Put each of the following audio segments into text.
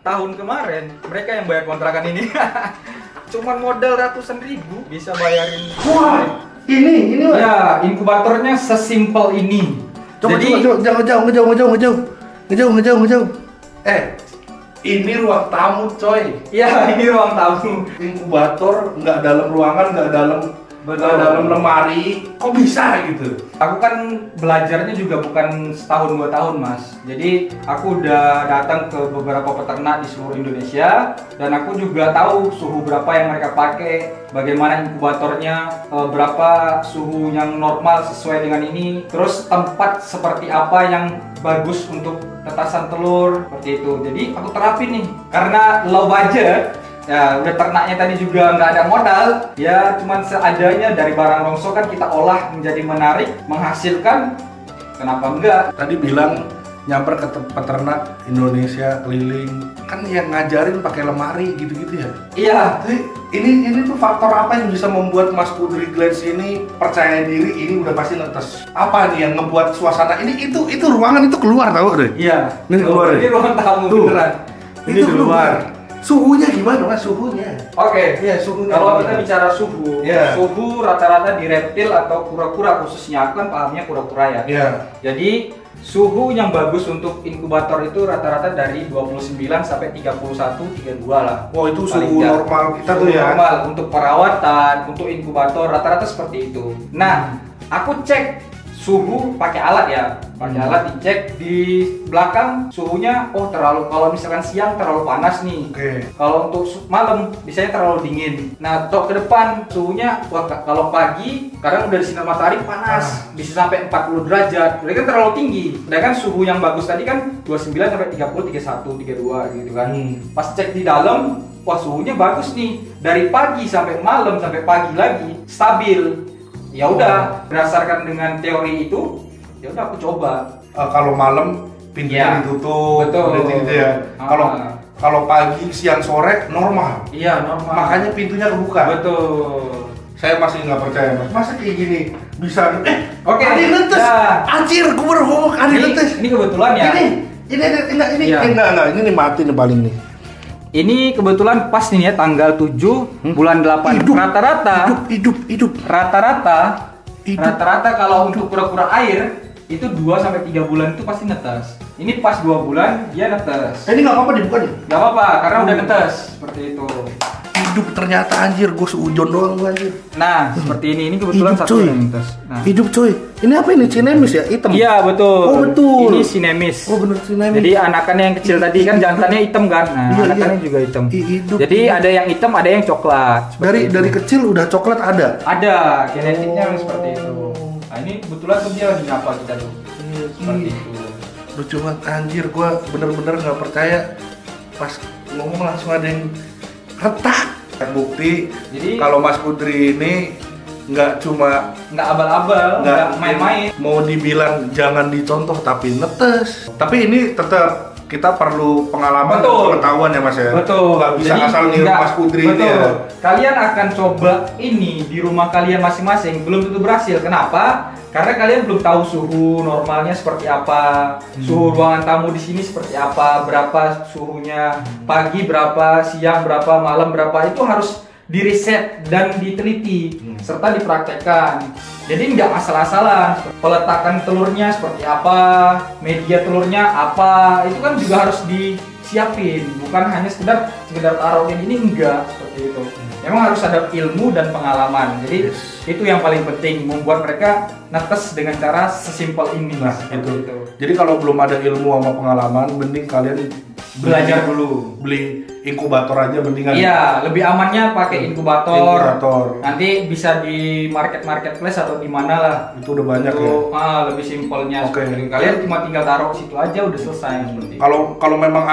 tahun kemarin mereka yang bayar kontrakan ini. Cuman modal ratusan ribu bisa bayarin. Wah, ini Mas. Ya, inkubatornya sesimpel ini. Coba ngejauh. Ini ruang tamu, coy. Ya, ini ruang tamu. Inkubator nggak dalam ruangan, nggak dalam lemari. Kok bisa gitu? Aku kan belajarnya juga bukan setahun 2 tahun, Mas. Jadi aku udah datang ke beberapa peternak di seluruh Indonesia dan aku juga tahu suhu berapa yang mereka pakai, bagaimana inkubatornya, berapa suhu yang normal sesuai dengan ini, terus tempat seperti apa yang bagus untuk tetasan telur seperti itu. Jadi aku terapin nih karena low budget. Ya, udah ternaknya tadi juga nggak ada modal, ya cuman seadanya dari barang rongso kan kita olah menjadi menarik, menghasilkan, kenapa enggak? Tadi bilang nyamper ke peternak Indonesia keliling, kan yang ngajarin pakai lemari gitu-gitu ya? Iya. Jadi ini tuh faktor apa yang bisa membuat Mas Kudri Glance ini percaya diri ini udah pasti netes? Apa nih yang ngebuat suasana ini itu ruangan itu keluar tau deh? Iya. Ini keluar. Ini ruang tamu Tuh. beneran. Ini keluar. Suhunya gimana Mas? Suhunya? Oke, Iya, suhunya. kalau kita bicara suhu, Iya. suhu rata-rata di reptil atau kura-kura, khususnya aku kan pahamnya kura-kura ya. Iya. Jadi suhu yang bagus untuk inkubator itu rata-rata dari 29 sampai 31, 32 lah. Oh, itu Paling suhu nggak. normal kita Suhu tuh ya. normal untuk perawatan, untuk inkubator rata-rata seperti itu. Nah, aku cek suhu pakai alat ya. Pakai alat dicek di belakang suhunya, oh terlalu, kalau misalkan siang terlalu panas nih. Oke. Kalau untuk malam biasanya terlalu dingin. Nah, tok ke depan suhunya, wah kalau pagi kadang udah di sinar matahari panas, bisa sampai 40 derajat. Berarti kan terlalu tinggi. Sedangkan suhu yang bagus tadi kan 29 sampai 30, 31, 32 gitu kan. Pas cek di dalam, wah suhunya bagus nih. Dari pagi sampai malam sampai pagi lagi stabil. Ya udah, berdasarkan dengan teori itu, ya udah aku coba. Kalau malam pintunya Iya. ditutup, Betul. gitu ya. Kalau pagi, siang, sore normal. Iya, normal. Makanya pintunya kebuka. Betul. Saya masih nggak percaya Mas. Masa kayak gini bisa? Oke. Ada yang netes. Ya. Anjir, gue baru ngomong ada yang netes. Ini kebetulan ya. Ini Iya. enggak. Ini mati nih paling nih. Ini kebetulan pas nih ya tanggal 7 bulan 8. Hidup. Rata-rata Hidup. Rata-rata kalau untuk kura-kura air itu 2 sampai 3 bulan itu pasti netes. Ini pas 2 bulan dia netes. Ini nggak apa-apa dibuka nih. Gak apa-apa karena udah netes seperti itu. Hidup ternyata anjir, gue seujon doang gua anjir. Nah, seperti ini kebetulan Hidup, satu coy. yang netes. Nah. Hidup coy. Ini apa ini? Cinemis ya? Hitam. Iya, betul. Oh, betul. Ini sinemis. Oh, bener cinemis. Jadi anakannya yang kecil tadi kan jantannya hitam kan. Nah, Iya, anakannya iya. juga hitam. Hidup. Jadi ada yang hitam, ada yang coklat. Seperti itu. Dari kecil udah coklat ada. Ada genetiknya memang seperti itu. Nah, ini kebetulan tuh dia lagi ngapa kita tuh. Seperti itu. Lucu banget anjir, gue bener-bener nggak percaya pas ngomong langsung ada yang retak. Bukti Jadi kalau Mas Kudri ini nggak cuma nggak abal-abal, nggak main-main. mau dibilang jangan dicontoh tapi netes. Tapi ini tetap kita perlu pengalaman dan Betul. pengetahuan ya Mas ya. Betul. Nggak bisa Jadi asal niru nggak- Mas Kudri ini betul. ya. Kalian akan coba ini di rumah kalian masing-masing, belum tentu berhasil. Kenapa? Karena kalian belum tahu suhu normalnya seperti apa, suhu ruangan tamu di sini seperti apa, berapa suhunya, pagi berapa, siang berapa, malam berapa, itu harus diriset dan diteliti serta dipraktekkan. Jadi nggak asal-asalan. Peletakan telurnya seperti apa, media telurnya apa, itu kan juga harus disiapin, bukan hanya sekedar taruhin ini, enggak seperti itu. Memang harus ada ilmu dan pengalaman. Jadi itu yang paling penting, membuat mereka netes dengan cara sesimpel ini. Nah, Seperti itu. Jadi kalau belum ada ilmu sama pengalaman, mending kalian Belajar dulu. Beli inkubator aja mendingan. Iya, lebih amannya pakai inkubator. Inkubator. Nanti bisa di marketplace atau di mana lah. Itu udah banyak ya. Itu, lebih simpelnya. Oke. Seperti itu. Kalian cuma tinggal taruh situ aja udah selesai seperti itu. Kalau memang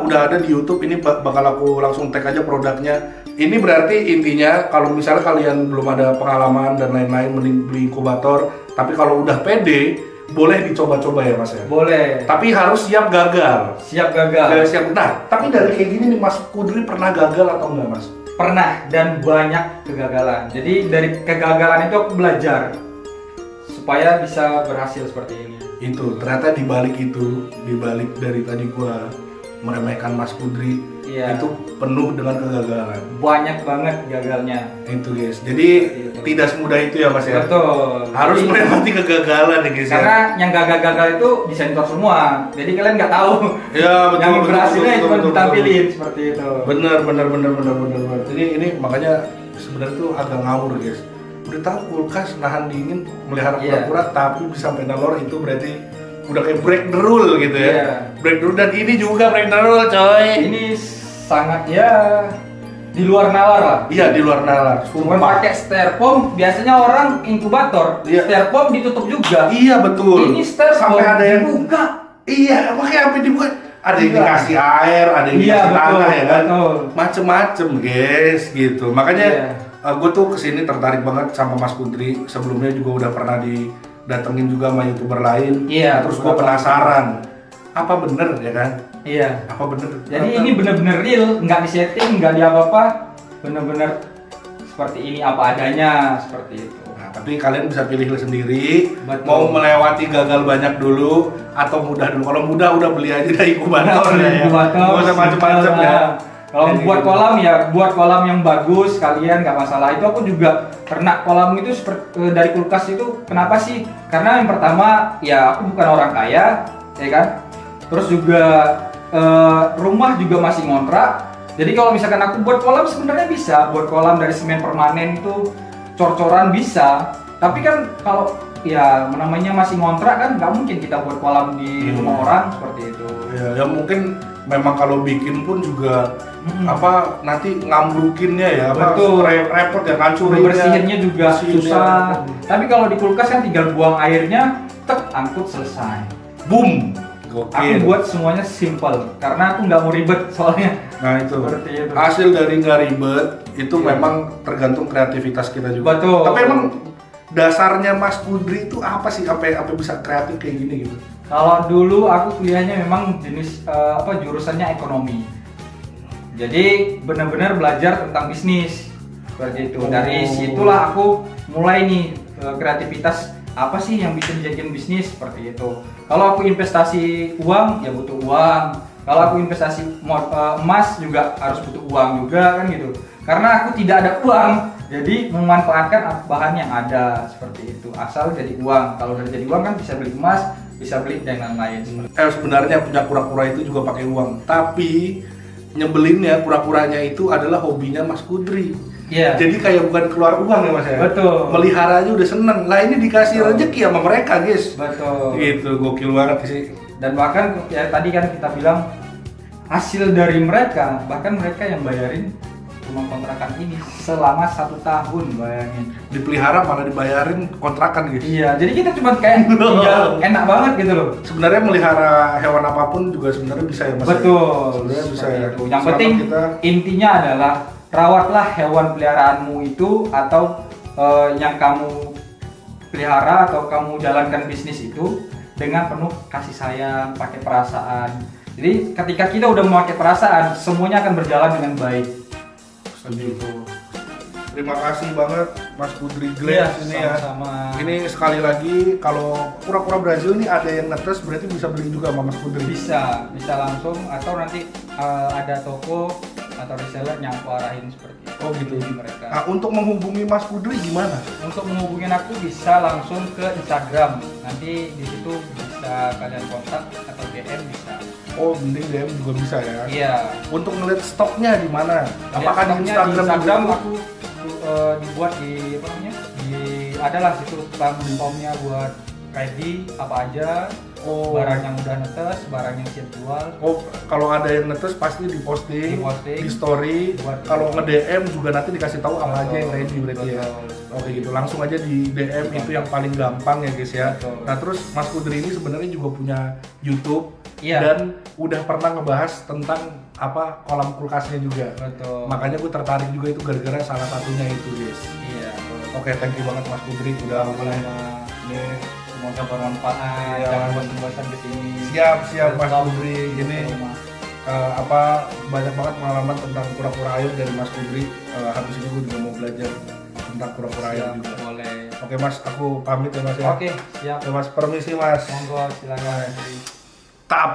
udah ada di YouTube, ini bakal aku langsung tag aja produknya. Ini berarti intinya kalau misalnya kalian belum ada pengalaman dan lain-lain mending beli inkubator. Tapi kalau udah pede, boleh dicoba-coba ya Mas ya. Boleh. Tapi harus siap gagal. Siap gagal. Siap. Nah, tapi dari kayak gini nih Mas Kudri pernah gagal atau enggak Mas? Pernah dan banyak kegagalan. Jadi dari kegagalan itu aku belajar supaya bisa berhasil seperti ini. Itu ternyata dibalik dari tadi gua meremehkan Mas Kudri. Iya. Itu penuh dengan kegagalan. Banyak banget gagalnya. Itu guys. Jadi tidak semudah itu ya Mas ya. Betul. Harus Jadi, melewati kegagalan ya guys ya. karena yang gagal-gagal itu disensor semua. Jadi kalian nggak tahu. Ya betul. Yang betul, berhasilnya betul, cuma betul, ditampilin seperti itu. bener. Jadi ini makanya sebenarnya tuh agak ngawur guys. Udah tahu kulkas nahan dingin, melihara Iya. kura-kura tapi bisa sampai nalor, itu berarti udah kayak break the rule gitu ya. Iya. Break the rule, dan ini juga break the rule coy. Ini sangat ya di luar nalar lah. Iya, di luar nalar. Cuma Sumpah. pakai styrofoam, biasanya orang inkubator, Iya. styrofoam ditutup juga. Iya betul. Ini styrofoam sampai ada yang dibuka. Iya, makanya sampai dibuka. Ada yang Iya. dikasih air, ada yang Iya, dikasih betul, tanah ya kan. betul. Macem-macem guys gitu. Makanya Iya. gue tuh kesini tertarik banget sama Mas Kudri. Sebelumnya juga udah pernah didatengin juga sama YouTuber lain. Iya, Terus gue beberapa. penasaran. Apa bener ya kan? Iya. Apa bener? Jadi ini bener-bener real, nggak disetting, nggak di apa-apa, bener-bener seperti ini apa adanya, seperti itu. Nah, tapi kalian bisa pilih sendiri. Betul. Mau melewati gagal banyak dulu atau mudah dulu. Kalau mudah udah beli aja dari inkubator ya. Nggak usah macem-macem ya. Kalau Kayak buat gitu. kolam ya buat kolam yang bagus, kalian nggak masalah. Itu aku juga ternak kolam itu dari kulkas itu. Kenapa sih? Karena yang pertama ya aku bukan orang kaya, ya kan. Terus juga rumah juga masih ngontrak. Jadi kalau misalkan aku buat kolam sebenarnya bisa, buat kolam dari semen permanen itu cor-coran bisa. Tapi kan kalau ya namanya masih ngontrak kan nggak mungkin kita buat kolam di rumah orang seperti itu. Ya mungkin memang kalau bikin pun juga apa nanti ngambrukinnya ya, apa Betul. repot ya, ngancurinnya. Bersihinnya juga Bersihinnya. susah. Tapi kalau di kulkas kan tinggal buang airnya, tek angkut selesai. Boom. Aku Gokil. buat semuanya simple karena aku nggak mau ribet soalnya. Nah itu. Seperti itu. Hasil dari nggak ribet itu Iya. memang tergantung kreativitas kita juga. Betul. Tapi emang dasarnya Mas Kudri itu apa sih? Apa bisa kreatif kayak gini gitu? Kalau dulu aku kuliahnya memang jenis jurusannya ekonomi. Jadi benar-benar belajar tentang bisnis seperti itu. Dari situlah aku mulai nih kreativitas apa sih yang bisa dijadikan bisnis seperti itu. Kalau aku investasi uang ya butuh uang. Kalau aku investasi emas juga harus butuh uang juga kan gitu. Karena aku tidak ada uang, jadi memanfaatkan bahan yang ada seperti itu. Asal jadi uang. Kalau udah jadi uang kan bisa beli emas, bisa beli dan lain-lain. Sebenarnya punya kura-kura itu juga pakai uang, tapi nyebelinnya kura-kuranya itu adalah hobinya Mas Kudri. Iya. Jadi kayak bukan keluar uang ya Mas ya. Betul. Melihara aja udah seneng. Lah ini dikasih Betul. rezeki sama mereka guys. Betul. Gitu, gokil banget sih. Dan bahkan ya tadi kan kita bilang hasil dari mereka, bahkan mereka yang bayarin rumah kontrakan ini selama 1 tahun, bayangin. Dipelihara malah dibayarin kontrakan guys. Iya, jadi kita cuma kayak tinggal enak banget gitu loh. Sebenarnya melihara hewan apapun juga sebenarnya bisa ya Mas. Betul. Sebenarnya bisa Seperti ya. itu. Yang Selama penting kita intinya adalah rawatlah hewan peliharaanmu itu atau yang kamu pelihara atau kamu jalankan bisnis itu dengan penuh kasih sayang, pakai perasaan. Jadi ketika kita udah memakai perasaan, semuanya akan berjalan dengan baik. setuju. Terima kasih banget Mas Kudri Iya, Glass ini ya. sama-sama. Ini sekali lagi kalau kura-kura Brazil ini ada yang netes berarti bisa beli juga sama Mas Kudri. Bisa langsung atau nanti ada toko atau reseller yang aku arahin seperti itu. Oh gitu. Di mereka. Nah, untuk menghubungi Mas Kudri gimana? Untuk menghubungi aku bisa langsung ke Instagram. Nanti di situ bisa kalian kontak atau DM bisa. Oh, mending DM juga bisa ya. Iya. Untuk ngeliat stoknya di mana? Apakah di Stoknya Instagram? di Instagram juga? aku dibuat di apa namanya? Adalah situ platformnya buat ready apa aja. Oh. Barang yang udah netes, barang yang siap jual. Oh, kalau ada yang netes pasti diposting, Diposting. di story. Buat- Kalau nge-DM juga nanti dikasih tahu apa aja yang ready berarti ya. Betul. Oke gitu, langsung aja di DM itu yang paling gampang ya guys ya. Betul. Nah terus Mas Kudri ini sebenarnya juga punya YouTube Iya. dan udah pernah ngebahas tentang apa kolam kulkasnya juga. Betul. Makanya gue tertarik juga itu gara-gara salah satunya itu guys. Iya. Oke, thank you banget Mas Kudri udah boleh. Ini semoga bermanfaat. Iya. Jangan bosan-bosan ke sini. Siap Mas Selalu Kudri. di Ini rumah. banyak banget pengalaman tentang kura-kura air dari Mas Kudri. Habis ini gue juga mau belajar tentang kura-kura air Siap, juga. boleh. Oke Mas, aku pamit ya Mas ya. Oke, siap. Oke Mas, permisi Mas. Monggo silakan. Tap.